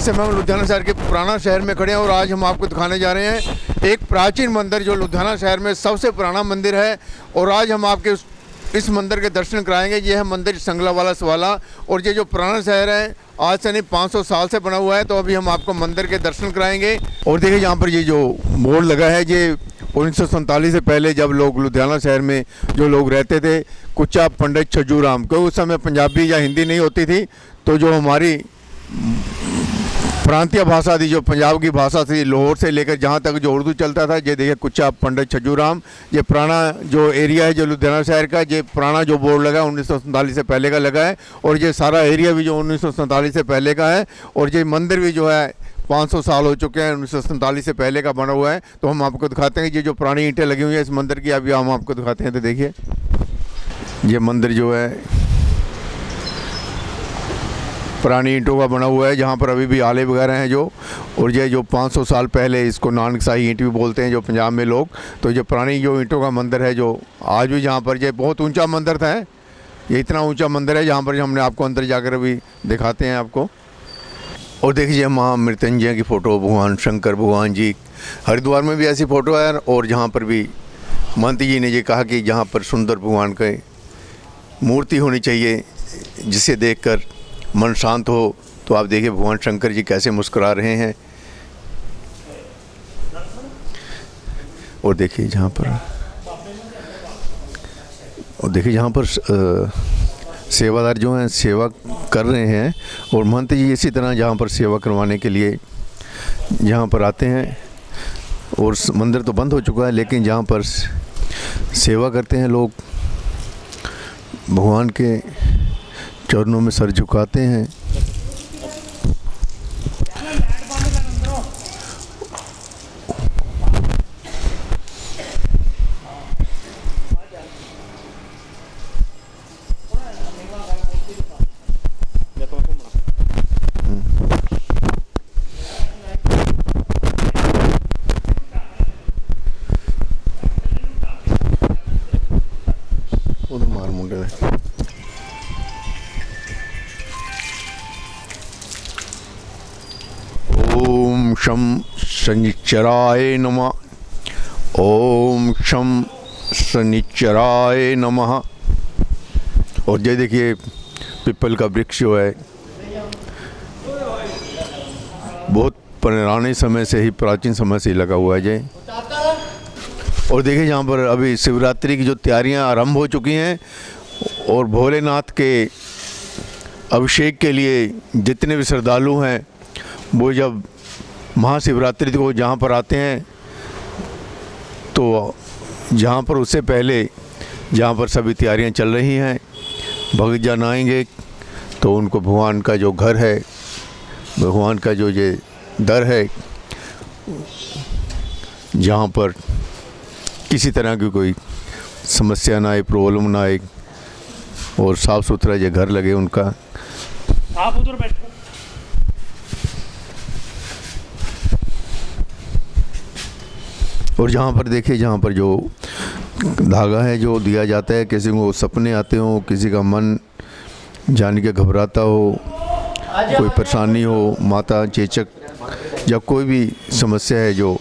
समय हम लुधियाना शहर के पुराना शहर में खड़े हैं और आज हम आपको दिखाने जा रहे हैं एक प्राचीन मंदिर जो लुधियाना शहर में सबसे पुराना मंदिर है। और आज हम आपके इस मंदिर के दर्शन कराएंगे। ये है मंदिर संगलावाला सवाला और ये जो पुराना शहर है आज से नहीं 500 साल से बना हुआ है। तो अभी हम आपको मंदिर के दर्शन कराएंगे। और देखिए यहाँ पर ये जो बोर्ड लगा है ये 1947 से पहले जब लोग लुधियाना शहर में जो लोग रहते थे कुचा पंडित छज्जू राम, क्योंकि उस समय पंजाबी या हिंदी नहीं होती थी, तो जो हमारी प्रांतीय भाषा थी, जो पंजाब की भाषा थी, लाहौर से लेकर जहाँ तक जो उर्दू चलता था, ये देखिए कुचा पंडित छज्जू राम। ये पुराना जो एरिया है जो लुधियाना शहर का, ये पुराना जो बोर्ड लगा है 1947 से पहले का लगा है। और ये सारा एरिया भी जो 1947 से पहले का है। और ये मंदिर भी जो है 500 साल हो चुके हैं, 1947 से पहले का बना हुआ है। तो हम आपको दिखाते हैं कि ये जो पुरानी ईंटें लगी हुई हैं इस मंदिर की, अभी हम आपको दिखाते हैं। तो देखिए ये मंदिर जो है पुरानी ईंटों का बना हुआ है, जहाँ पर अभी भी आले वगैरह हैं जो। और ये जो 500 साल पहले, इसको नानकशाही ईंट भी बोलते हैं जो पंजाब में लोग। तो ये पुरानी जो ईंटों का मंदिर है जो आज भी, जहाँ पर ये बहुत ऊंचा मंदिर था, ये इतना ऊंचा मंदिर है जहाँ पर हमने आपको अंदर जाकर अभी दिखाते हैं आपको। और देखिए माँ मृत्युंजय की फ़ोटो, भगवान शंकर भगवान जी, हरिद्वार में भी ऐसी फ़ोटो है। और जहाँ पर भी महंत जी ने ये कहा कि जहाँ पर सुंदर भगवान की मूर्ति होनी चाहिए जिसे देखकर मन शांत हो। तो आप देखिए भगवान शंकर जी कैसे मुस्कुरा रहे हैं। और देखिए जहाँ पर सेवादार जो हैं सेवा कर रहे हैं। और महंत जी इसी तरह जहाँ पर सेवा करवाने के लिए जहाँ पर आते हैं। और मंदिर तो बंद हो चुका है, लेकिन जहाँ पर सेवा करते हैं लोग, भगवान के चरणों में सर झुकाते हैं। मार मुंडे ओम शम शनिचराय नमः। ओम शम शनिचराय नमः। और ये देखिए पीपल का वृक्ष जो है बहुत पुराने समय से ही, प्राचीन समय से ही लगा हुआ है ये। और देखिए यहाँ पर अभी शिवरात्रि की जो तैयारियां आरंभ हो चुकी हैं। और भोलेनाथ के अभिषेक के लिए जितने भी श्रद्धालु हैं वो जब महाशिवरात्रि को जहाँ पर आते हैं, तो जहाँ पर उससे पहले जहाँ पर सभी तैयारियां चल रही हैं, भक्तजन आएंगे तो उनको भगवान का जो घर है, भगवान का जो ये दर है, जहाँ पर किसी तरह की कोई समस्या ना आए, प्रॉब्लम ना आए, और साफ़ सुथरा ये घर लगे उनका। आप उधर बैठो। और जहाँ पर देखिए, जहाँ पर जो धागा है जो दिया जाता है, किसी को सपने आते हो, किसी का मन जान के घबराता हो, कोई परेशानी हो, माता चेचक, या कोई भी समस्या है जो,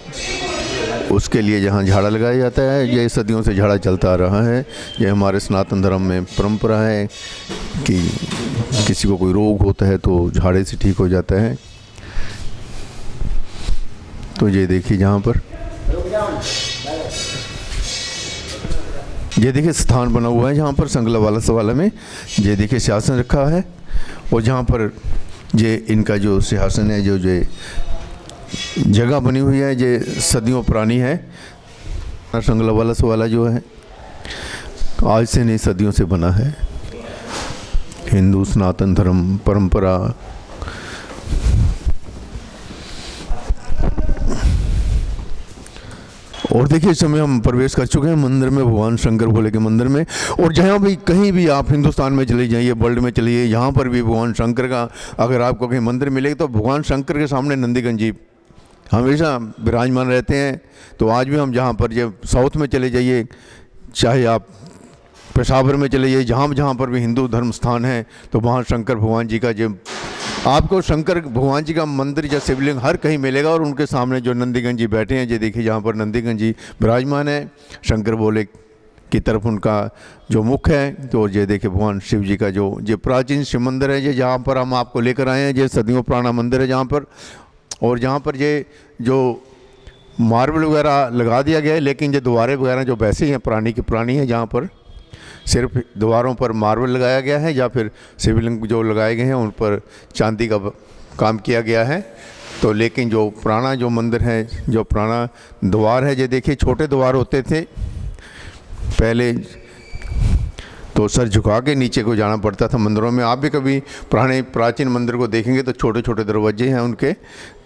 उसके लिए जहाँ झाड़ा लगाया जाता है। ये सदियों से झाड़ा चलता आ रहा है। ये हमारे सनातन धर्म में परंपरा है कि किसी को कोई रोग होता है तो झाड़े से ठीक हो जाता है। तो ये देखिए जहाँ पर ये देखिए स्थान बना हुआ है जहाँ पर संगलावाला सवाला में, ये देखिए सिंहासन रखा है। और जहाँ पर ये इनका जो सिंहासन है, जो जगह बनी हुई है, ये सदियों पुरानी है। संगलावाला सवाला जो है आज से नहीं, सदियों से बना है। हिंदू सनातन धर्म परंपरा। और देखिए इस समय हम प्रवेश कर चुके हैं मंदिर में, भगवान शंकर भोले के मंदिर में। और जहाँ भी कहीं भी आप हिंदुस्तान में चले जाइए, वर्ल्ड में चलिए, यहाँ पर भी भगवान शंकर का अगर आपको कहीं मंदिर मिलेगा तो भगवान शंकर के सामने नंदीगंजी हमेशा विराजमान रहते हैं। तो आज भी हम जहाँ पर, जब साउथ में चले जाइए, चाहे आप पेशावर में चले जाइए, जहाँ जहाँ पर भी हिंदू धर्म स्थान है तो वहाँ शंकर भगवान जी का जो आपको शंकर भगवान जी का मंदिर या शिवलिंग हर कहीं मिलेगा। और उनके सामने जो नंदीगण जी बैठे हैं, ये देखिए जहाँ पर नंदीगण जी विराजमान है, शंकर भोले की तरफ उनका जो मुख है। तो ये देखिए भगवान शिव जी का जो प्राचीन शिव मंदिर है, ये जहाँ पर हम आपको लेकर आए हैं, ये सदियों पुराना मंदिर है जहाँ पर। और जहाँ पर ये जो मार्बल वगैरह लगा दिया गया है, लेकिन ये द्वारें वगैरह जो वैसे ही हैं, पुरानी की पुरानी है, जहाँ पर सिर्फ दीवारों पर मार्बल लगाया गया है या फिर शिवलिंग जो लगाए गए हैं उन पर चांदी का काम किया गया है। तो लेकिन जो पुराना जो मंदिर है, जो पुराना द्वार है, ये देखिए छोटे द्वार होते थे पहले, तो सर झुका के नीचे को जाना पड़ता था मंदिरों में। आप भी कभी पुराने प्राचीन मंदिर को देखेंगे तो छोटे छोटे दरवाजे हैं उनके।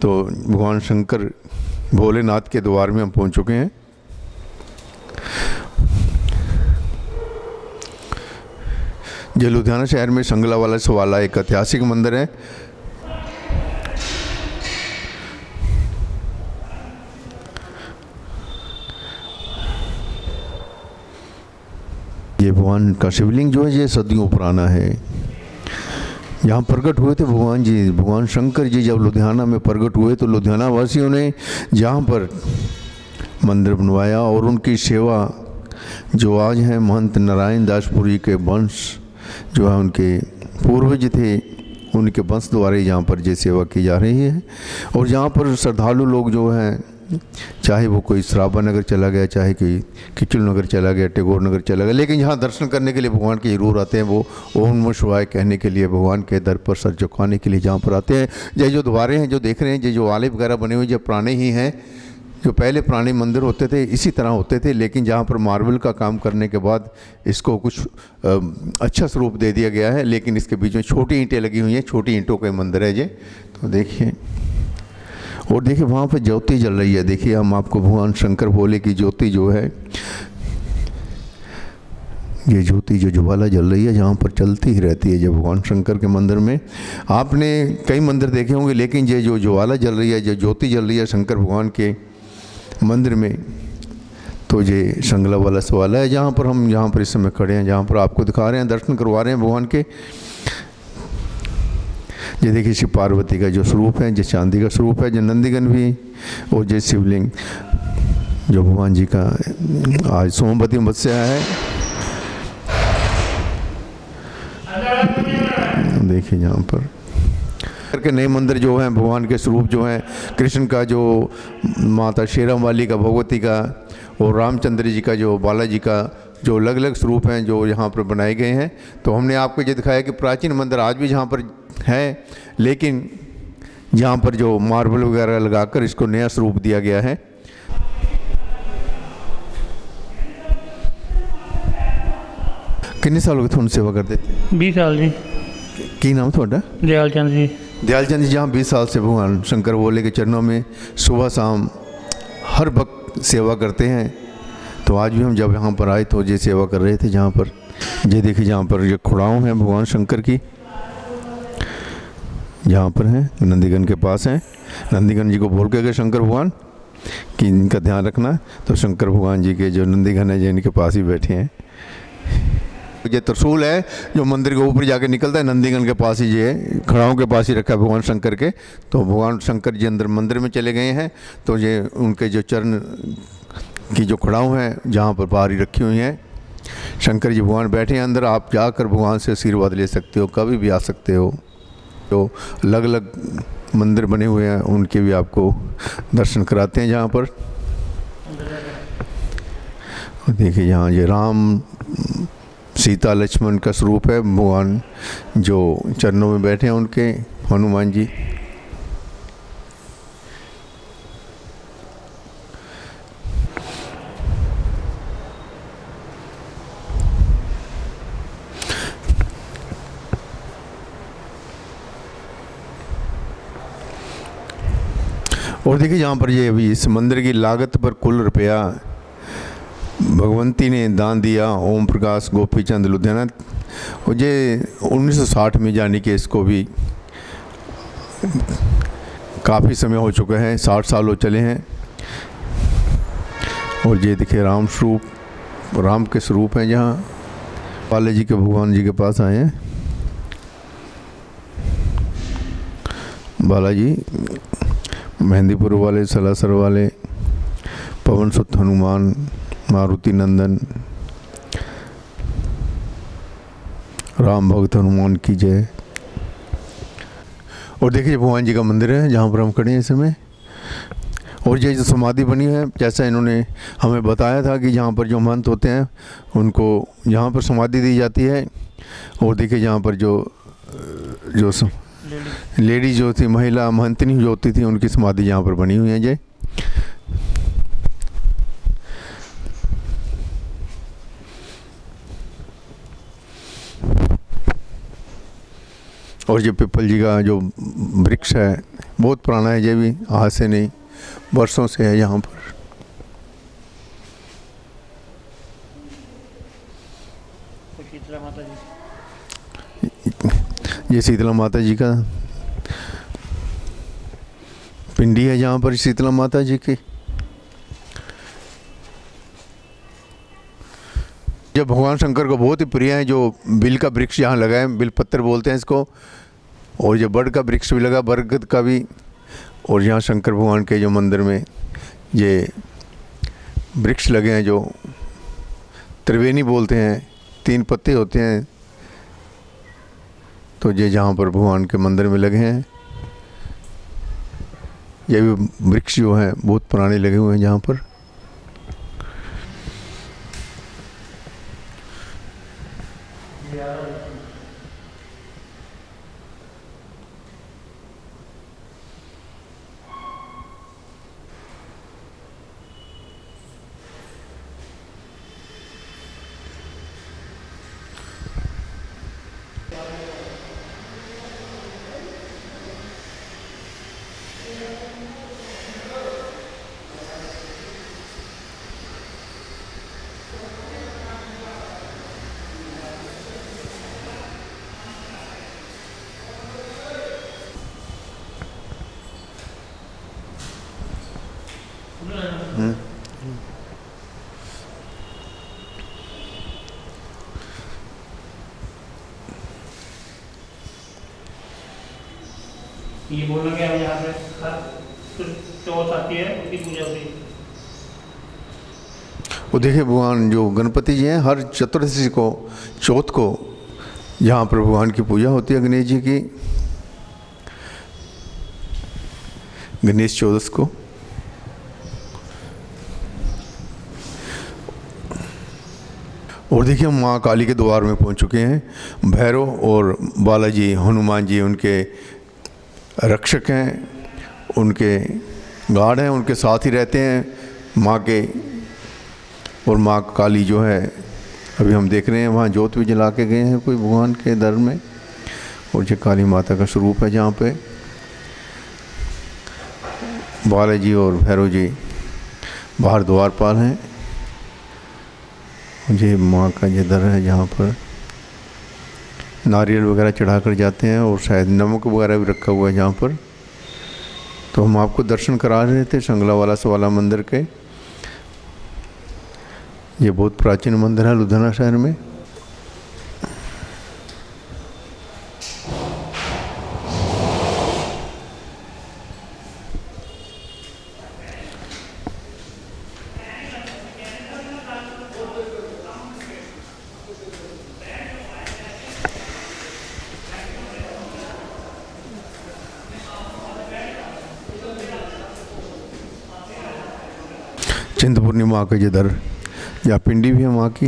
तो भगवान शंकर भोलेनाथ के द्वार में हम पहुंच चुके हैं। ये लुधियाना शहर में संगला वाला सवाला एक ऐतिहासिक मंदिर है। ये भगवान का शिवलिंग जो है ये सदियों पुराना है। यहाँ प्रकट हुए थे भगवान जी, भगवान शंकर जी जब लुधियाना में प्रकट हुए तो लुधियाना वासियों ने यहाँ पर मंदिर बनवाया और उनकी सेवा जो आज है महंत नारायण दासपुरी के वंश जो है, उनके पूर्वज थे, उनके वंश द्वारा यहाँ पर ये सेवा की जा रही है। और यहाँ पर श्रद्धालु लोग जो हैं, चाहे वो कोई सराबा नगर चला गया, चाहे कोई किचल नगर चला गया, टैगोर नगर चला गया, लेकिन यहाँ दर्शन करने के लिए भगवान के जरूर आते हैं। वो ओम नमः शिवाय कहने के लिए, भगवान के दर पर सर झुकाने के लिए जहाँ पर आते हैं। ये जो द्वारें हैं जो देख रहे हैं, ये जो आले वगैरह बने हुए जो पुराने ही हैं, जो पहले पुराने मंदिर होते थे इसी तरह होते थे, लेकिन जहाँ पर मार्बल का काम करने के बाद इसको कुछ अच्छा स्वरूप दे दिया गया है। लेकिन इसके बीच में छोटी ईंटें लगी हुई हैं, छोटी ईंटों का मंदिर है ये। तो देखिए, और देखिए वहाँ पर ज्योति जल रही है। देखिए हम आपको भगवान शंकर भोले की ज्योति जो है, ये ज्योति जो ज्वाला जल रही है जहाँ पर चलती ही रहती है। जब भगवान शंकर के मंदिर में आपने कई मंदिर देखे होंगे, लेकिन ये जो ज्वाला जल रही है, जो ज्योति जल रही है शंकर भगवान के मंदिर में, तो ये संगला वाला सवाल है जहाँ पर हम यहाँ पर इस समय खड़े हैं, जहाँ पर आपको दिखा रहे हैं, दर्शन करवा रहे हैं भगवान के। ये देखिए शिव पार्वती का जो स्वरूप है, जो चांदी का स्वरूप है, जो नंदीगण भी, और जो शिवलिंग जो भगवान जी का आज सोमवती मत्स्या है। देखिए यहाँ पर करके नए मंदिर जो हैं, भगवान के स्वरूप जो हैं, कृष्ण का जो माता शेरम वाली का, भगवती का, और रामचंद्र जी का, जो बालाजी का, जो अलग अलग स्वरूप हैं जो यहाँ पर बनाए गए हैं। तो हमने आपको ये दिखाया कि प्राचीन मंदिर आज भी जहाँ पर है, लेकिन यहाँ पर जो मार्बल वगैरह लगाकर इसको नया स्वरूप दिया गया है। कितने साल हो गए थोड़ी सेवा करते थे? 20 साल जी। की नाम थोड़ा? दयाल चंद जी। दयाल चंद जी जहाँ 20 साल से भगवान शंकर भोले के चरणों में सुबह शाम हर वक्त सेवा करते हैं। तो आज भी हम जब यहाँ पर आए तो ये सेवा कर रहे थे। जहाँ पर ये देखिए, जहाँ पर ये खुड़ाऊँ हैं भगवान शंकर की, जहाँ पर हैं नंदीगण के पास हैं। नंदीगण जी को बोल के गए शंकर भगवान कि इनका ध्यान रखना। तो शंकर भगवान जी के जो नंदीगण हैं, जो इनके पास ही बैठे हैं। ये त्रिशूल है जो मंदिर के ऊपर जाके निकलता है, नंदीगण के पास ही ये खड़ाओं के पास ही रखा है भगवान शंकर के। तो भगवान शंकर जी अंदर मंदिर में चले गए हैं। तो ये उनके जो चरण की जो खड़ाऊँ हैं जहाँ पर बाहर ही रखी हुई हैं, शंकर जी भगवान बैठे हैं अंदर। आप जाकर भगवान से आशीर्वाद ले सकते हो, कभी भी आ सकते हो। तो अलग अलग मंदिर बने हुए हैं, उनके भी आपको दर्शन कराते हैं जहाँ पर। देखिए यहाँ ये राम सीता लक्ष्मण का स्वरूप है, भगवान जो चरणों में बैठे हैं उनके, हनुमान जी। और देखिए यहाँ पर ये अभी इस मंदिर की लागत पर कुल रुपया भगवंती ने दान दिया ओम प्रकाश गोपीचंद लुधियाना। और ये 1960 में, यानी कि इसको भी काफ़ी समय हो चुका है, 60 साल हो चले हैं। और ये देखिए राम स्वरूप, राम के स्वरूप हैं जहाँ। बालाजी के भगवान जी के पास आए हैं। बालाजी मेहंदीपुर वाले, सलासर वाले, पवन सुत हनुमान, मारुति नंदन, राम भक्त हनुमान की जय। और देखिए भगवान जी का मंदिर है जहाँ पर हम खड़े हैं इस समय। और ये जो समाधि बनी है, जैसा इन्होंने हमें बताया था कि जहाँ पर जो महंत होते हैं उनको यहाँ पर समाधि दी जाती है। और देखिए यहाँ पर जो लेडी जो थी, महिला महंतनी जो होती थी, उनकी समाधि यहाँ पर बनी हुई है ये। और ये पिपल जी का जो वृक्ष है बहुत पुराना है, ये भी आज से नहीं वर्षों से है यहाँ पर। शीतला माता जी, ये शीतला माता जी का पिंडी है जहाँ पर शीतला माता जी की। जब भगवान शंकर को बहुत ही प्रिय है जो बिल का वृक्ष यहाँ लगा है, बिल पत्थर बोलते हैं इसको। और ये बड़ का वृक्ष भी लगा, बरगद का भी। और यहाँ शंकर भगवान के जो मंदिर में ये वृक्ष लगे हैं जो त्रिवेणी बोलते हैं, 3 पत्ते होते हैं। तो ये जहाँ पर भगवान के मंदिर में लगे हैं, ये भी वृक्ष जो हैं बहुत पुराने लगे हुए हैं जहाँ पर। ये बोलना कि हम यहाँ पे हर चौथ आती है उनकी पूजा होती है। वो देखिए भगवान जो गणपति जी हैं, हर चतुर्दशी को, चौथ को यहाँ पर भगवान की पूजा होती है, गणेश जी की, गणेश चौदस को। और देखिए हम माँ काली के द्वार में पहुँच चुके हैं। भैरव और बालाजी हनुमान जी उनके रक्षक हैं, उनके गार्ड हैं, उनके साथ ही रहते हैं माँ के। और माँ काली जो है अभी हम देख रहे हैं वहाँ जोत भी जला के गए हैं कोई भगवान के दर में। और ये काली माता का स्वरूप है जहाँ पे बालाजी और भैरव जी बाहर द्वारपाल हैं। ये माँ का ये दर है जहाँ पर नारियल वगैरह चढ़ा कर जाते हैं और शायद नमक वगैरह भी रखा हुआ है जहाँ पर। तो हम आपको दर्शन करा रहे थे संगलावाला सवाला मंदिर के। ये बहुत प्राचीन मंदिर है लुधियाना शहर में। चिंतपूर्णी माँ का जिधर या पिंडी भी है माँ की।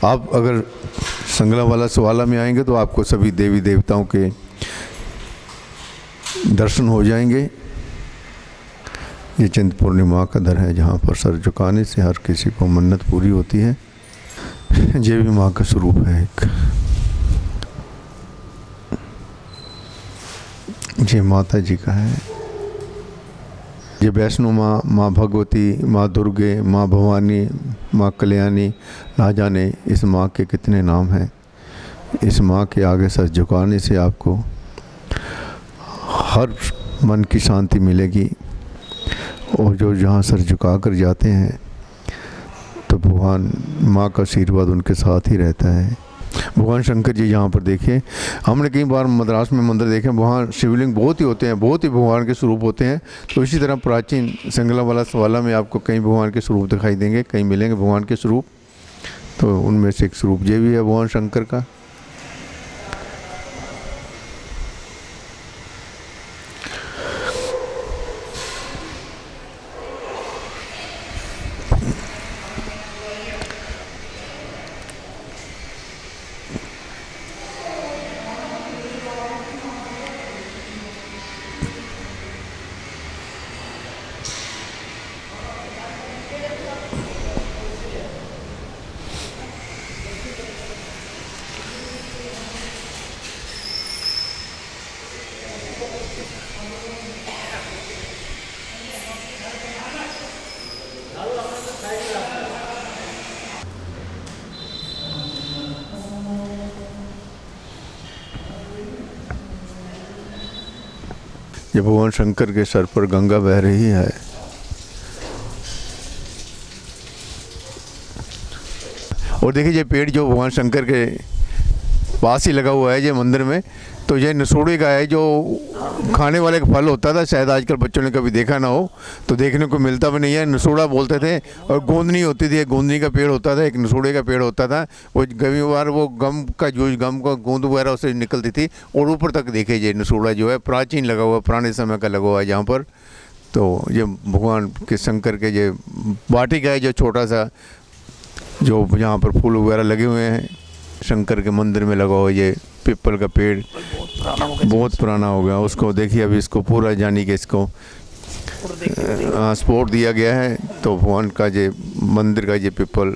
आप अगर संगलावाला सवाला में आएंगे तो आपको सभी देवी देवताओं के दर्शन हो जाएंगे। ये चिंतपूर्णी माँ का दर है जहाँ पर सर झुकाने से हर किसी को मन्नत पूरी होती है। ये भी माँ का स्वरूप है एक। ये माता जी का है। ये वैष्णो माँ, माँ भगवती, माँ दुर्गे, माँ भवानी, माँ कल्याणी, ना जाने इस माँ के कितने नाम हैं। इस माँ के आगे सर झुकाने से आपको हर मन की शांति मिलेगी। और जो जहाँ सर झुका कर जाते हैं तो भगवान माँ का आशीर्वाद उनके साथ ही रहता है। भगवान शंकर जी यहाँ पर देखें, हमने कई बार मद्रास में मंदिर देखे, वहाँ शिवलिंग बहुत ही होते हैं, बहुत ही भगवान के स्वरूप होते हैं। तो इसी तरह प्राचीन संगला सवाला में आपको कई भगवान के स्वरूप दिखाई देंगे, कई मिलेंगे भगवान के स्वरूप। तो उनमें से एक स्वरूप ये भी है भगवान शंकर का। ये भगवान शंकर के सर पर गंगा बह रही है। और देखिए ये पेड़ जो भगवान शंकर के पास ही लगा हुआ है ये मंदिर में, तो ये नसोड़ी का है, जो खाने वाले का फल होता था, शायद आजकल बच्चों ने कभी देखा ना हो, तो देखने को मिलता भी नहीं है। नसोड़ा बोलते थे। और गोंदनी होती थी, एक गोंदनी का पेड़ होता था, एक नसोड़े का पेड़ होता था। वो कभी बार वो गम का गोंद वगैरह उससे निकलती थी। और ऊपर तक देखे ये नसोड़ा जो है प्राचीन लगा हुआ, पुराने समय का लगा हुआ है यहाँ पर। तो ये भगवान के शंकर के ये वाटिका है, जो छोटा सा, जो यहाँ पर फूल वगैरह लगे हुए हैं, शंकर के मंदिर में लगा हुआ ये पीपल का पेड़ बहुत पुराना हो गया। उसको देखिए अभी इसको पूरा जानी के इसको सपोर्ट दिया गया है। तो भगवान का ये मंदिर का ये पीपल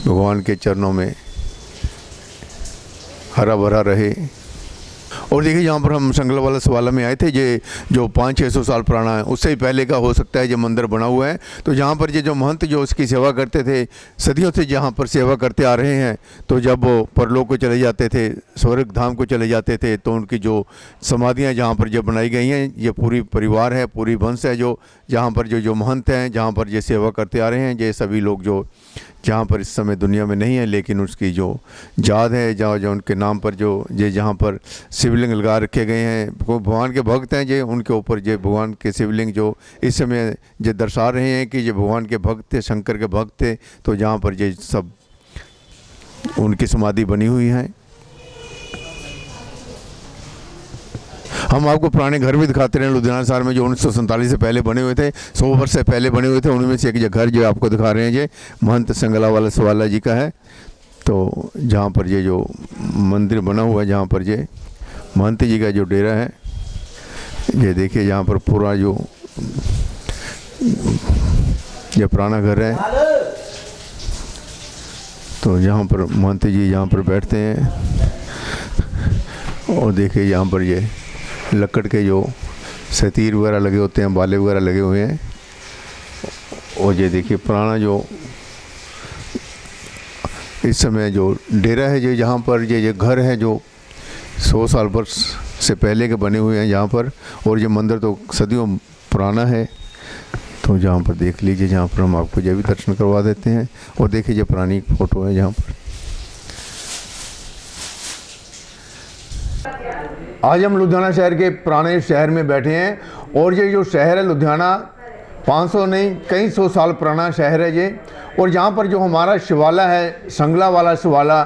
भगवान के चरणों में हरा भरा रहे। और देखिए यहाँ पर हम संगला वाला सवाला में आए थे, ये जो 500-600 साल पुराना है, उससे ही पहले का हो सकता है ये मंदिर बना हुआ है। तो यहाँ पर ये जो महंत जो उसकी सेवा करते थे, सदियों से यहाँ पर सेवा करते आ रहे हैं। तो जब वो परलोक को चले जाते थे, स्वर्ग धाम को चले जाते थे, तो उनकी जो समाधियाँ जहाँ पर जो बनाई गई हैं, ये पूरी परिवार है, पूरी वंश है, जो जहाँ पर जो महंत हैं, जहाँ पर ये सेवा करते आ रहे हैं, ये सभी लोग जो जहाँ पर इस समय दुनिया में नहीं है, लेकिन उसकी जो याद है, जो उनके नाम पर जो ये जहाँ पर शिवलिंग लगा रखे गए हैं, वो भगवान के भक्त हैं, ये उनके ऊपर ये भगवान के शिवलिंग जो इस समय ये दर्शा रहे हैं कि ये भगवान के भक्त थे, शंकर के भक्त थे। तो जहाँ पर ये सब उनकी समाधि बनी हुई है। हम आपको पुराने घर भी दिखाते रहे लुधियाना शहर में, जो 1947 से पहले बने हुए थे, 100 वर्ष से पहले बने हुए थे। उनमें से एक घर जो आपको दिखा रहे हैं, ये महंत संगला वाला सवाला जी का है। तो जहाँ पर ये जो मंदिर बना हुआ है, जहाँ पर ये महंत जी का जो डेरा है, ये देखिए यहाँ पर पूरा जो ये पुराना घर है। तो यहाँ पर महंत जी यहाँ पर बैठते हैं। और देखिए यहाँ पर ये लकड़ के जो सतीर वगैरह लगे होते हैं, बाले वगैरह लगे हुए हैं। और ये देखिए पुराना जो इस समय जो डेरा है, जो यहाँ पर ये घर है, जो 100 साल वर्ष से पहले के बने हुए हैं यहाँ पर। और ये मंदिर तो सदियों पुराना है। तो जहाँ पर देख लीजिए, जहाँ पर हम आपको ये भी दर्शन करवा देते हैं। और देखिए ये पुरानी फ़ोटो है जहाँ पर। आज हम लुधियाना शहर के पुराने शहर में बैठे हैं। और ये जो शहर है लुधियाना, 500 नहीं कई 100 साल पुराना शहर है ये। और यहाँ पर जो हमारा शिवाला है, संगला वाला शिवाला,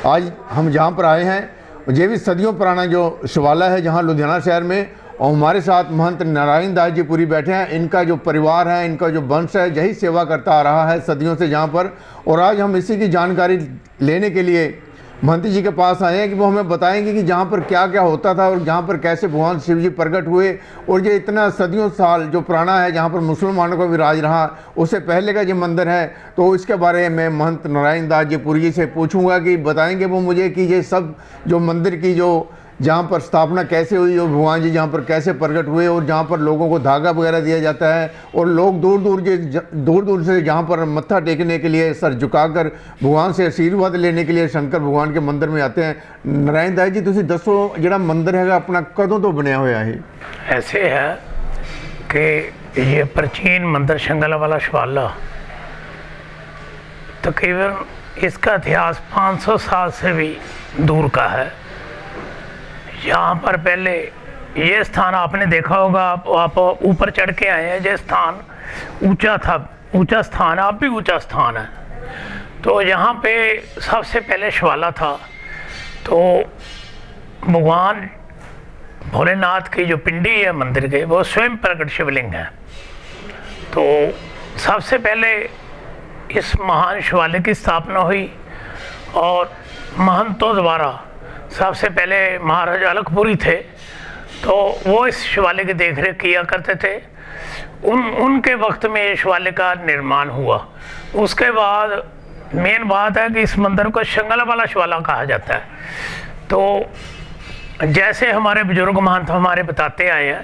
आज हम जहाँ पर आए हैं, ये भी सदियों पुराना जो शिवाला है जहाँ लुधियाना शहर में। और हमारे साथ महंत नारायण दास जी पूरी बैठे हैं। इनका जो परिवार है, इनका जो वंश है, यही सेवा करता आ रहा है सदियों से यहाँ पर। और आज हम इसी की जानकारी लेने के लिए महंत जी के पास आए हैं कि वो हमें बताएंगे कि जहाँ पर क्या क्या होता था और जहाँ पर कैसे भगवान शिव जी प्रकट हुए। और ये इतना सदियों साल जो पुराना है, जहाँ पर मुसलमानों का भी राज रहा, उससे पहले का जो मंदिर है। तो इसके बारे में महंत नारायण दास जी पुरी जी से पूछूंगा कि बताएंगे वो मुझे कि ये सब जो मंदिर की जो जहाँ पर स्थापना कैसे हुई और भगवान जी जहाँ पर कैसे प्रकट हुए। और जहाँ पर लोगों को धागा वगैरह दिया जाता है और लोग दूर दूर से जहाँ पर मत्था टेकने के लिए, सर झुकाकर भगवान से आशीर्वाद लेने के लिए शंकर भगवान के मंदिर में आते हैं। नारायण दास जी तुसी दसो जिहड़ा मंदिर है अपना कदों तो बनया होया है? ऐसे है कि ये प्राचीन मंदिर संगला वाला शिवाला तकरीबन इसका इतिहास 500 साल से भी दूर का है। यहाँ पर पहले ये स्थान आपने देखा होगा, आप ऊपर चढ़ के आए हैं, ये स्थान ऊंचा था, ऊंचा स्थान, आप भी ऊंचा स्थान है। तो यहाँ पे सबसे पहले शिवाला था। तो भगवान भोलेनाथ की जो पिंडी है मंदिर के, वो स्वयं प्रकट शिवलिंग है। तो सबसे पहले इस महान शिवालय की स्थापना हुई और महंतों द्वारा, सबसे पहले महाराजा अलखपुरी थे, तो वो इस शिवालय की देखरेख किया करते थे। उनके वक्त में ये शिवालय का निर्माण हुआ। उसके बाद मेन बात है कि इस मंदिर को शंगल वाला शिवाला कहा जाता है। तो जैसे हमारे बुजुर्ग महंत हमारे बताते आए हैं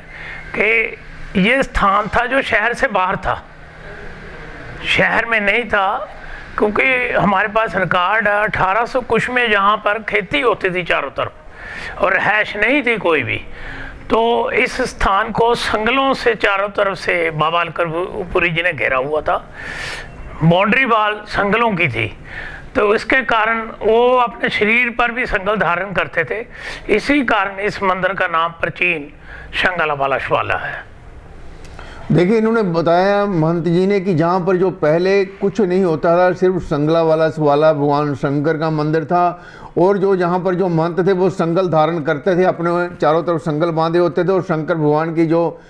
कि ये स्थान था जो शहर से बाहर था, शहर में नहीं था, क्योंकि हमारे पास रिकॉर्ड है 1800 कुछ में जहाँ पर खेती होती थी चारों तरफ और रहश नहीं थी कोई भी। तो इस स्थान को संगलों से चारों तरफ से बाबा अलखपुरी जी ने घेरा हुआ था, बाउंड्री वाल संगलों की थी। तो इसके कारण वो अपने शरीर पर भी संगल धारण करते थे। इसी कारण इस मंदिर का नाम प्राचीन शंगला वाला शिवाला है। देखिए, इन्होंने बताया महंत जी ने कि जहाँ पर जो पहले कुछ नहीं होता था, सिर्फ संगला वाला शिवाला भगवान शंकर का मंदिर था, और जो जहाँ पर जो महंत थे वो संगल धारण करते थे, अपने चारों तरफ संगल बांधे होते थे, और शंकर भगवान की जो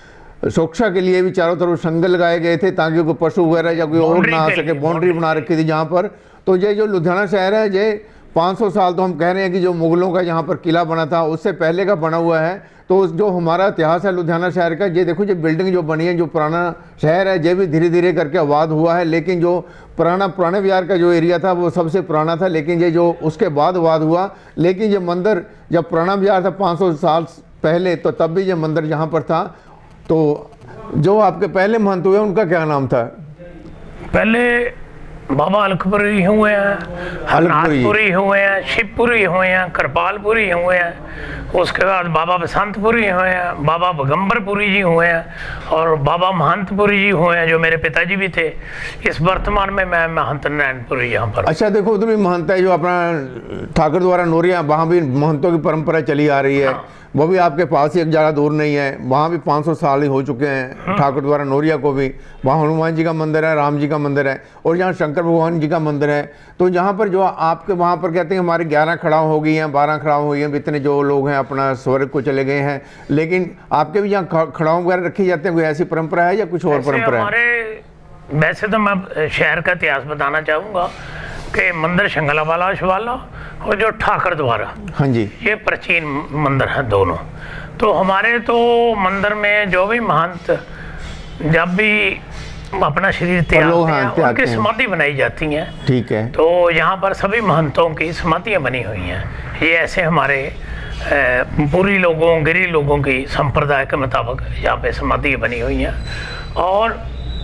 सुरक्षा के लिए भी चारों तरफ संगल लगाए गए थे ताकि कोई पशु वगैरह या कोई और ना आ सके। बाउंड्री बना रखी थी जहाँ पर। तो ये जो लुधियाना शहर है, ये 500 साल तो हम कह रहे हैं कि जो मुगलों का यहाँ पर किला बना था उससे पहले का बना हुआ है। तो जो हमारा इतिहास है लुधियाना शहर का, ये देखो, ये बिल्डिंग जो बनी है, जो पुराना शहर है, ये भी धीरे धीरे करके आबाद हुआ है। लेकिन जो पुराने बाजार का जो एरिया था वो सबसे पुराना था, लेकिन ये जो उसके बाद आबाद हुआ। लेकिन ये मंदिर जब पुराना बाजार था 500 साल पहले, तो तब भी ये मंदिर यहाँ पर था। तो जो आपके पहले महंत हुए उनका क्या नाम था? पहले बाबा अलखपुरी हुए हैं, हरनाथपुरी हुए हैं, शिवपुरी हुए हैं, कृपालपुरी हुए हैं, उसके बाद बाबा बसंतपुरी हुए हैं, बाबा बगंबरपुरी जी हुए हैं, और बाबा महंतपुरी जी हुए हैं जो मेरे पिताजी भी थे। इस वर्तमान में मैं महंत नैनपुरी यहाँ पर। अच्छा, देखो, उधर भी महंत है जो अपना ठाकुर द्वारा नोरिया, वहाँ भी महंतों की परंपरा चली आ रही है। वो भी आपके पास ही एक ज़्यादा दूर नहीं है, वहाँ भी 500 साल ही हो चुके हैं ठाकुर द्वारा नोरिया को भी। वहाँ हनुमान जी का मंदिर है, राम जी का मंदिर है, और यहाँ शंकर भगवान जी का मंदिर है। तो यहाँ पर जो आपके वहाँ पर कहते हैं हमारे 11 खड़ाव हो गई हैं, 12 खड़ाव हो गई हैं, इतने जो लोग हैं अपना स्वर्ग को चले गए हैं। लेकिन आपके भी यहाँ खड़ाव वगैरह रखे जाते हैं, कोई ऐसी परंपरा है या कुछ और परंपरा है? वैसे तो मैं शहर का इतिहास बताना चाहूँगा कि मंदिर शंगला वाला शिवाला और जो ठाकर द्वारा, हाँ जी, ये प्राचीन मंदिर हैं दोनों। तो हमारे तो मंदिर में जो भी महंत जब भी अपना शरीर त्यागते हैं, उनकी समाधि बनाई जाती हैं। ठीक है। तो यहाँ पर सभी महंतों की समाधियाँ बनी हुई हैं। ये ऐसे हमारे पूरी लोगों, गिरी लोगों की संप्रदाय के मुताबिक यहाँ पे समाधियाँ बनी हुई हैं। और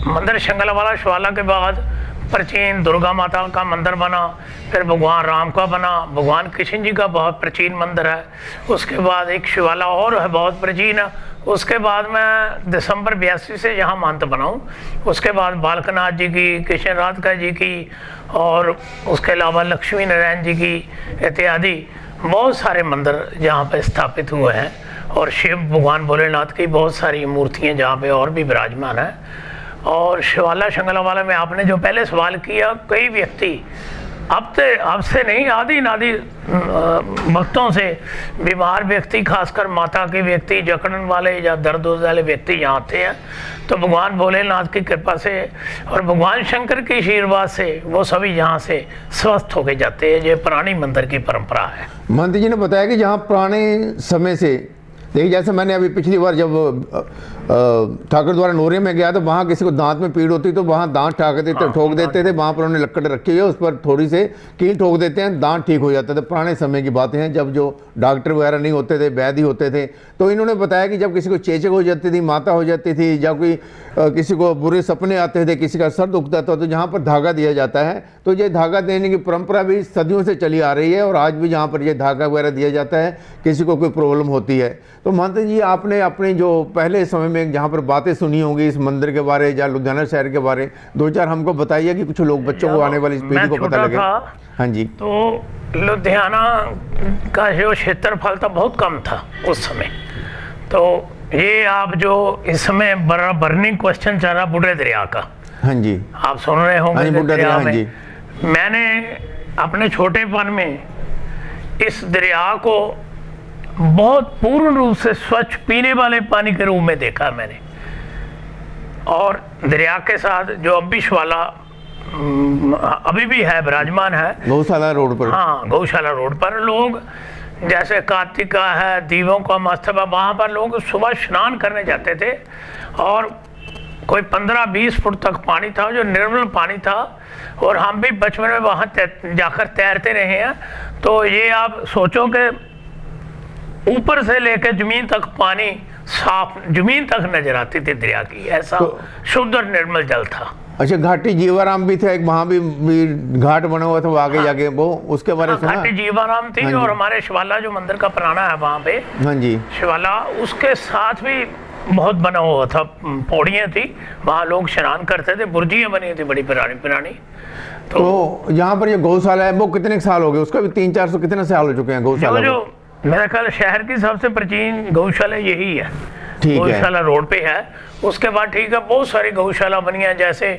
मंदिर शंगला वाला शिवाला के बाद प्राचीन दुर्गा माता का मंदिर बना, फिर भगवान राम का बना, भगवान कृष्ण जी का बहुत प्राचीन मंदिर है। उसके बाद एक शिवाला और है, बहुत प्राचीन है। उसके बाद मैं दिसंबर 82 से यहाँ महंत बनाऊँ। उसके बाद बालकनाथ जी की, कृष्ण राधिका जी की, और उसके अलावा लक्ष्मी नारायण जी की इत्यादि बहुत सारे मंदिर जहाँ पे स्थापित हुए हैं। और शिव भगवान भोलेनाथ की बहुत सारी मूर्तियाँ जहाँ पे और भी विराजमान है। और शिवाला शंगला वाला में आपने जो पहले सवाल किया, कई व्यक्ति अब से नहीं, आदि नादि भक्तों से बीमार व्यक्ति, खासकर माता के व्यक्ति, जकड़न वाले या दर्द वाले व्यक्ति यहाँ आते हैं। तो भगवान भोलेनाथ की कृपा से और भगवान शंकर के आशीर्वाद से वो सभी यहाँ से स्वस्थ होके जाते हैं। ये पुरानी मंदिर की परंपरा है। महंत जी ने बताया कि जहाँ पुराने समय से, देखिए, जैसे मैंने अभी पिछली बार जब ठाकुर द्वारा नोरे में गया तो वहाँ किसी को दांत में पीड़ होती तो वहाँ दांत ठोक देते थे। वहाँ पर उन्होंने लक्कड़ रखी हुई है, उस पर थोड़ी से कील ठोक देते हैं, दांत ठीक हो जाता था। पुराने समय की बातें हैं, जब जो डॉक्टर वगैरह नहीं होते थे, वैद्य होते थे। तो इन्होंने बताया कि जब किसी को चेचक हो जाती थी, माता हो जाती थी, या कोई किसी को बुरे सपने आते थे, किसी का सर दुखता था, तो जहाँ पर धागा दिया जाता है, तो ये धागा देने की परंपरा भी सदियों से चली आ रही है। और आज भी जहाँ पर ये धागा वगैरह दिया जाता है, किसी को कोई प्रॉब्लम होती है तो महंत जी, आपने अपने जो पहले समय में जहाँ पर बातें सुनी होंगी इस मंदिर के बारे या लुधियाना शहर के बारे, दो चार हमको बताइए कि कुछ लोग बच्चों को आने वाली पीढ़ी को पता लगे। हाँ जी। तो लुधियाना का जो क्षेत्रफल था बहुत कम था उस समय। तो ये आप जो इस समय बर्निंग क्वेश्चन चल रहा बूढ़े दरिया का, हाँ जी, आप सुन रहे होंगे। हाँ जी, बूढ़े दरिया, हाँ जी। मैंने अपने छोटेपन में इस दरिया को बहुत पूर्ण रूप से स्वच्छ पीने वाले पानी के रूप में देखा मैंने। और दरिया के साथ जो अब भी शिवाला अभी भी है, विराजमान है गौशाला रोड पर। हाँ, गौशाला रोड पर लोग, जैसे कार्तिका है, दीवों का मस्तबा, वहाँ पर लोग सुबह स्नान करने जाते थे और कोई 15-20 फुट तक पानी था जो निर्मल पानी था। और हम भी बचपन में वहाँ जाकर तैरते रहे हैं। तो ये आप सोचो कि ऊपर से लेकर जमीन तक पानी साफ जमीन तक नजर आती थी दरिया की, ऐसा शुद्ध और निर्मल जल था। अच्छा, घाटी जीवाराम भी था एक, वहाँ भी घाट बना हुआ था, वो आगे जाके वो उसके बारे में सुना? घाटी जीवाराम थी। और हमारे शिवाला जो मंदिर का पुराना है वहाँ पे, हाँ जी, शिवाला, उसके साथ भी बहुत बना हुआ था, पौड़ियाँ थी, वहाँ लोग स्नान करते थे, बुर्जियाँ बनी थी बड़ी पुरानी। तो यहाँ पर जो गौशाला है वो कितने साल हो गए? उसका भी 300-400 कितने साल हो चुके हैं गौशाला? जो मेरा ख्याल शहर की सबसे प्राचीन गौशाला यही है, गौशाला रोड पे है। उसके बाद ठीक है बहुत सारी गौशाला बनी है, जैसे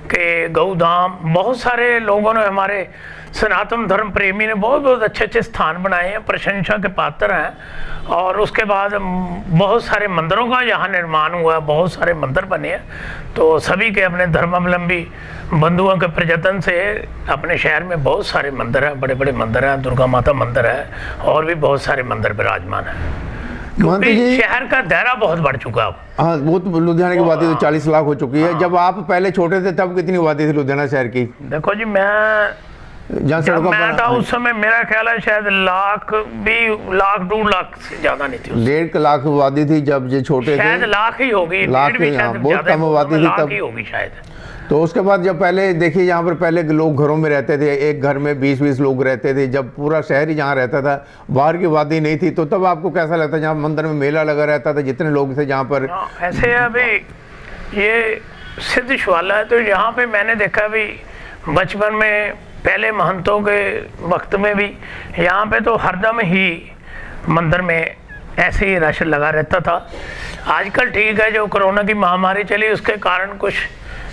कि गौधाम, बहुत सारे लोगों ने, हमारे सनातन धर्म प्रेमी ने बहुत बहुत अच्छे अच्छे स्थान बनाए हैं, प्रशंसा के पात्र हैं। और उसके बाद बहुत सारे मंदिरों का यहाँ निर्माण हुआ है, बहुत सारे मंदिर बने हैं। तो सभी के अपने धर्मावलंबी बंधुओं के प्रयत्न से अपने शहर में बहुत सारे मंदिर हैं, बड़े बड़े मंदिर हैं, दुर्गा माता मंदिर है और भी बहुत सारे मंदिर विराजमान है। क्योंकि शहर का दायरा बहुत बढ़ चुका है। हाँ, वो तो लुधियाना की आबादी तो 40 लाख हो चुकी है। जब आप पहले छोटे थे तब कितनी आबादी थी लुधियाना शहर की? देखो जी, जब मैं था उस समय मेरा ख्याल है शायद लाख 1.5 लाख से ज्यादा नहीं थी। 1.5 लाख आबादी थी जब ये छोटे थे, शायद लाख ही होगी, लाख ही, बहुत कम आबादी थी तब होगी शायद। तो उसके बाद जब पहले देखिए यहाँ पर पहले लोग घरों में रहते थे, एक घर में 20-20 लोग रहते थे, जब पूरा शहर ही जहाँ रहता था, बाहर की आबादी नहीं थी। तो तब आपको कैसा लगता? जहाँ मंदिर में मेला लगा रहता था, जितने लोग थे जहाँ पर? ऐसे अभी ये सिद्ध शिवाला है, तो यहाँ पे मैंने देखा भी बचपन में, पहले महंतों के वक्त में भी यहाँ पे तो हरदम ही मंदिर में ऐसे ही रश लगा रहता था। आजकल ठीक है, जो कोरोना की महामारी चली उसके कारण कुछ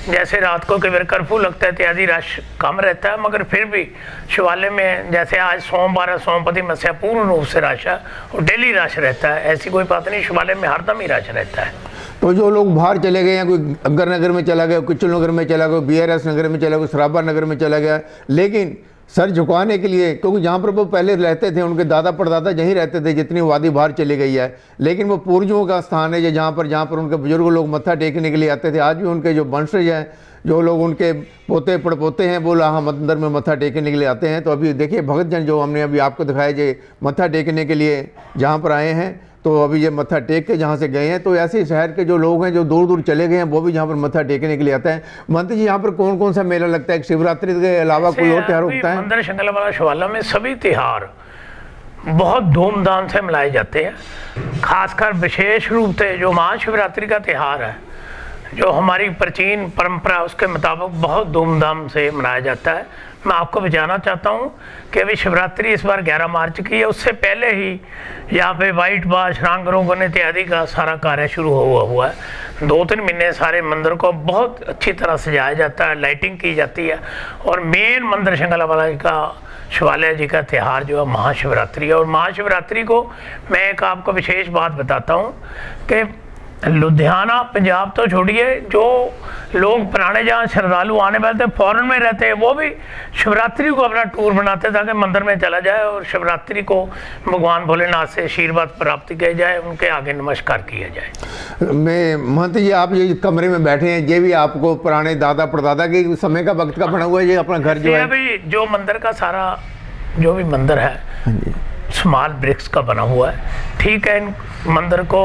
जैसे रात को कई बार कर्फ्यू लगता है इत्यादि रश कम रहता है, मगर फिर भी शिवालय में जैसे आज सोमवार है, सोमपति मत्स्य पूर्ण रूप से रश है और डेली रश रहता है। ऐसी कोई बात नहीं, शिवालय में हरदम ही रश रहता है। तो जो लोग बाहर चले गए हैं, कोई अगर नगर में चला गया, कुचल नगर में चला गया, BRS नगर में चला गया, सराबा नगर में चला गया, लेकिन सर झुकाने के लिए, क्योंकि जहाँ पर वो पहले रहते थे उनके दादा परदादा यहीं रहते थे, जितनी आबादी बाहर चली गई है, लेकिन वो पूर्वजों का स्थान है जहाँ पर उनके बुजुर्ग लोग मत्था टेकने के लिए आते थे। आज भी उनके जो वंशज हैं, जो लोग उनके पोते पड़पोते हैं, वो यहाँ मंदिर में मत्था टेकने के लिए आते हैं। तो अभी देखिए भगत जन जो हमने अभी आपको दिखाया, जो मत्था टेकने के लिए जहाँ पर आए हैं, तो अभी ये मत्था टेक के जहाँ से गए हैं। तो ऐसे शहर के जो लोग हैं जो दूर दूर चले गए हैं, वो भी जहाँ पर मत्था टेकने के लिए आता है। मंत्री जी, यहाँ पर कौन कौन सा मेला लगता है? शिवरात्रि के अलावा कोई और त्यौहार होता है? मंदिर शंकरवाला शिवाला में सभी त्यौहार बहुत धूमधाम से मनाए जाते हैं। खासकर विशेष रूप से जो महाशिवरात्रि का त्यौहार है, जो हमारी प्राचीन परंपरा उसके मुताबिक बहुत धूमधाम से मनाया जाता है। मैं आपको बताना चाहता हूँ कि अभी शिवरात्रि इस बार 11 मार्च की है, उससे पहले ही यहाँ पे वाइट वाश, रंग रोगन इत्यादि का सारा कार्य शुरू हुआ है। 2-3 महीने सारे मंदिर को बहुत अच्छी तरह सजाया जाता है, लाइटिंग की जाती है। और मेन मंदिर शंकरवाला का शिवालय जी का त्यौहार जो है महाशिवरात्रि है। और महाशिवरात्रि को मैं एक आपको विशेष बात बताता हूँ कि लुधियाना पंजाब तो छोड़िए, जो लोग पुराने जहाँ श्रद्धालु आने वाले थे फॉरेन में रहते हैं, वो भी शिवरात्रि को अपना टूर बनाते ताकि मंदिर में चला जाए और शिवरात्रि को भगवान भोलेनाथ से आशीर्वाद प्राप्ति किया जाए, उनके आगे नमस्कार किया जाए। मैं महंत जी, आप ये कमरे में बैठे हैं, ये भी आपको पुराने दादा परदादा के समय का वक्त का बना हुआ है? ये अपना घर जो है अभी जो मंदिर का सारा जो भी मंदिर है स्मॉल ब्रिक्स का बना हुआ है। ठीक है, इन मंदिर को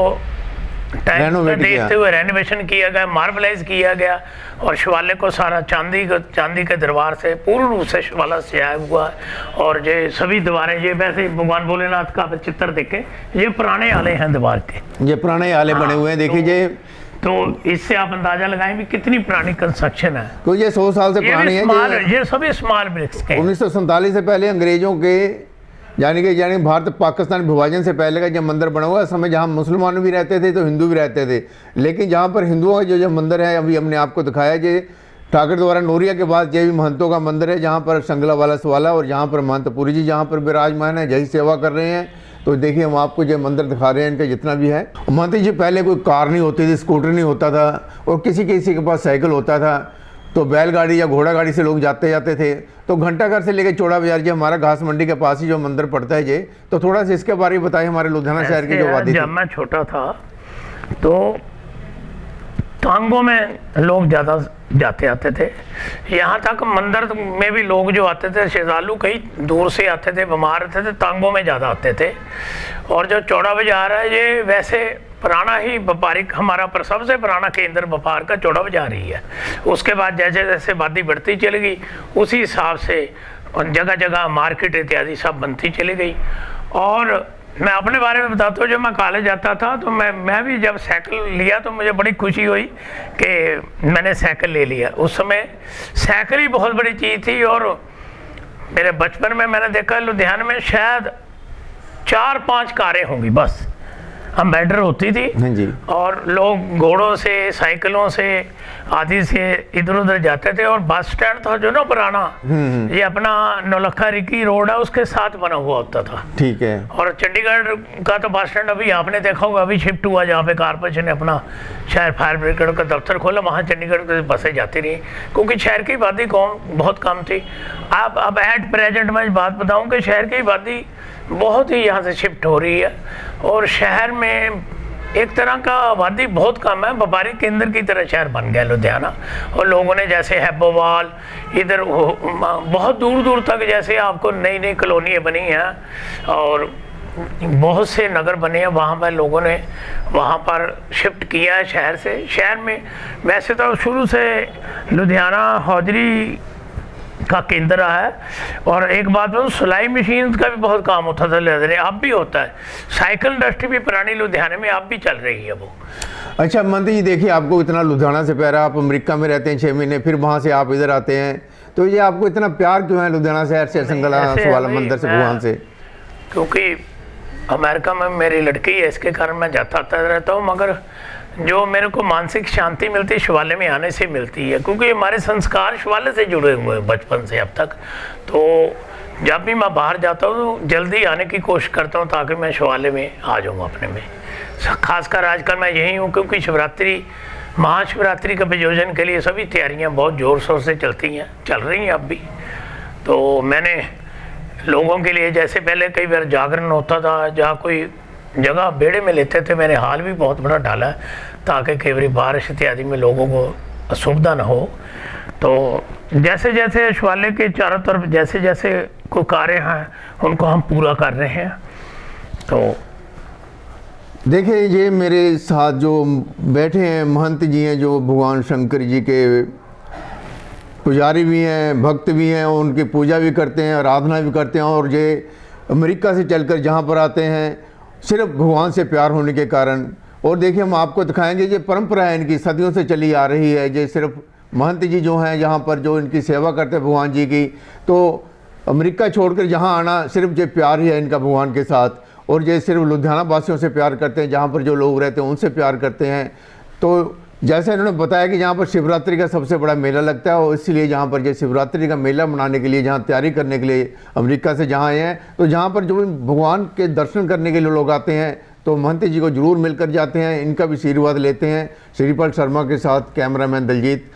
टाइम रेनोवेट किया। देखते हुए रेनोवेशन किया गया, मार्बलाइज किया गया और शिवालय को सारा चांदी के दरबार से पूर्ण रूप से शिवालय सजाया हुआ है। और ये सभी दीवारें, ये वैसे भगवान भोलेनाथ का चित्र देखें, ये पुराने आले हैं दीवार के, ये पुराने आले बने हुए हैं। देखिए तो इससे आप अंदाजा लगाएं भी कितनी पुरानी कंस्ट्रक्शन है। तो ये 100 साल से पुरानी है। ये सभी स्मॉल ब्रिक्स के 1947 से पहले अंग्रेजों के यानी भारत पाकिस्तान विभाजन से पहले का जब मंदिर बना हुआ, उस समय जहाँ मुसलमान भी रहते थे तो हिंदू भी रहते थे। लेकिन जहाँ पर हिंदुओं का जो मंदिर है, अभी हमने आपको दिखाया, ये ठाकर द्वारा नोरिया के बाद ये भी महंतों का मंदिर है, जहाँ पर संगला वाला सवाला और जहाँ पर महंत पुरी जी जहाँ पर विराजमान है, यही सेवा कर रहे हैं। तो देखिए हम आपको जो मंदिर दिखा रहे हैं इनका जितना भी है। महंत जी पहले कोई कार नहीं होती थी, स्कूटर नहीं होता था और किसी किसी के पास साइकिल होता था, तो बैलगाड़ी या घोड़ा गाड़ी से लोग जाते थे। तो घंटाघर से लेकर चौड़ा बाजार, जो हमारा घास मंडी के पास ही जो मंदिर पड़ता है, ये तो थोड़ा सा इसके बारे में बताइए। हमारे लुधियाना शहर की जो वादी, जब मैं छोटा था तो टांगों में लोग ज़्यादा जाते आते थे। यहाँ तक मंदिर में भी लोग जो आते थे, श्रद्धालु कई दूर से आते थे, बीमार रहते थे, टांगों में ज़्यादा आते थे। और जो चौड़ा बाजार है, ये वैसे पुराना ही व्यापारिक हमारा पर सबसे पुराना केंद्र व्यापार का चौड़ा बाजार ही है। उसके बाद जैसे जैसे आबादी बढ़ती चली गई, उसी हिसाब से जगह जगह मार्केट इत्यादि सब बनती चली गई। और मैं अपने बारे में बताता हूँ, जब मैं कॉलेज जाता था तो मैं भी जब साइकिल लिया तो मुझे बड़ी खुशी हुई कि मैंने साइकिल ले लिया। उस समय साइकिल ही बहुत बड़ी चीज़ थी। और मेरे बचपन में मैंने देखा लुधियाना में शायद 4-5 कारें होंगी बस, अम्बेडर होती थी। हाँ जी। और लोग घोड़ों से, साइकिलों से आदि से इधर उधर जाते थे। और बस स्टैंड था जो ना पुराना, ये अपना नौलखा रिकी रोड है उसके साथ बना हुआ होता था। ठीक है। और चंडीगढ़ का तो बस स्टैंड अभी आपने देखा होगा, अभी शिफ्ट हुआ, जहाँ पे कारपोरेशन ने अपना शहर फायर ब्रिगेड का दफ्तर खोला, वहाँ चंडीगढ़ की बसें जाती रही, क्योंकि शहर की आबादी बहुत कम थी। अब एट प्रेजेंट मैं बात बताऊँ कि शहर की आबादी बहुत ही यहाँ से शिफ्ट हो रही है। और शहर में एक तरह का आबादी बहुत कम है, व्यापारिक केंद्र की तरह शहर बन गया लुधियाना। और लोगों ने जैसे हैबोवाल, इधर बहुत दूर दूर तक जैसे आपको नई नई कॉलोनियाँ बनी हैं और बहुत से नगर बने हैं, वहाँ पर लोगों ने वहाँ पर शिफ्ट किया है शहर से। शहर में वैसे तो शुरू से लुधियाना हौजरी का केंद्र रहा है। और एक बात बताऊं, सिलाई मशीन का भी बहुत काम होता था लुधियाना, अब भी होता है। साइकिल इंडस्ट्री भी पुरानी लुधियाना में अब भी चल रही है वो। अच्छा महंत जी, देखिए आपको इतना लुधियाना से प्यार है, आप अमेरिका में रहते हैं 6 महीने, फिर वहाँ से आप इधर आते हैं, तो ये आपको इतना प्यार क्यों है लुधियाना शहर से, संगला सवाला मंदिर से, भगवान से? क्योंकि अमेरिका में मेरी लड़की है, इसके कारण मैं जाता आता रहता हूँ। मगर जो मेरे को मानसिक शांति मिलती है शिवालय में आने से मिलती है, क्योंकि हमारे संस्कार शिवालय से जुड़े हुए हैं बचपन से अब तक। तो जब भी मैं बाहर जाता हूँ तो जल्दी आने की कोशिश करता हूँ ताकि मैं शिवालय में आ जाऊँ अपने में। खासकर आजकल मैं यही हूँ, क्योंकि शिवरात्रि, महाशिवरात्रि के आयोजन के लिए सभी तैयारियाँ बहुत ज़ोर शोर से चल रही हैं अब भी। तो मैंने लोगों के लिए, जैसे पहले कई बार जागरण होता था, जहाँ कोई जगह बेड़े में लेते थे, मैंने हाल भी बहुत बड़ा डाला है ताकि कई बार बारिश इत्यादि में लोगों को असुविधा न हो। तो जैसे जैसे शिवालय के चारों तरफ जैसे जैसे कोई कार्य हैं उनको हम पूरा कर रहे हैं। तो देखिए ये मेरे साथ जो बैठे हैं महंत जी हैं, जो भगवान शंकर जी के पुजारी भी हैं, भक्त भी हैं, उनकी पूजा भी करते हैं, आराधना भी करते हैं। और ये अमेरिका से चलकर जहाँ पर आते हैं सिर्फ भगवान से प्यार होने के कारण। और देखिए हम आपको दिखाएंगे, ये परंपरा है इनकी, सदियों से चली आ रही है। ये सिर्फ महंत जी जो हैं यहाँ पर जो इनकी सेवा करते हैं भगवान जी की, तो अमेरिका छोड़कर यहाँ आना सिर्फ ये प्यार ही है इनका भगवान के साथ। और ये सिर्फ लुधियाना वासियों से प्यार करते हैं, जहाँ पर जो लोग रहते हैं उनसे प्यार करते हैं। तो जैसे इन्होंने बताया कि यहाँ पर शिवरात्रि का सबसे बड़ा मेला लगता है, और इसलिए जहाँ पर ये शिवरात्रि का मेला मनाने के लिए जहाँ तैयारी करने के लिए अमेरिका से जहाँ आए हैं, तो जहाँ पर जो भगवान के दर्शन करने के लिए लोग आते हैं तो महंत जी को जरूर मिलकर जाते हैं, इनका भी आशीर्वाद लेते हैं। श्रीपाल शर्मा के साथ कैमरामैन दलजीत।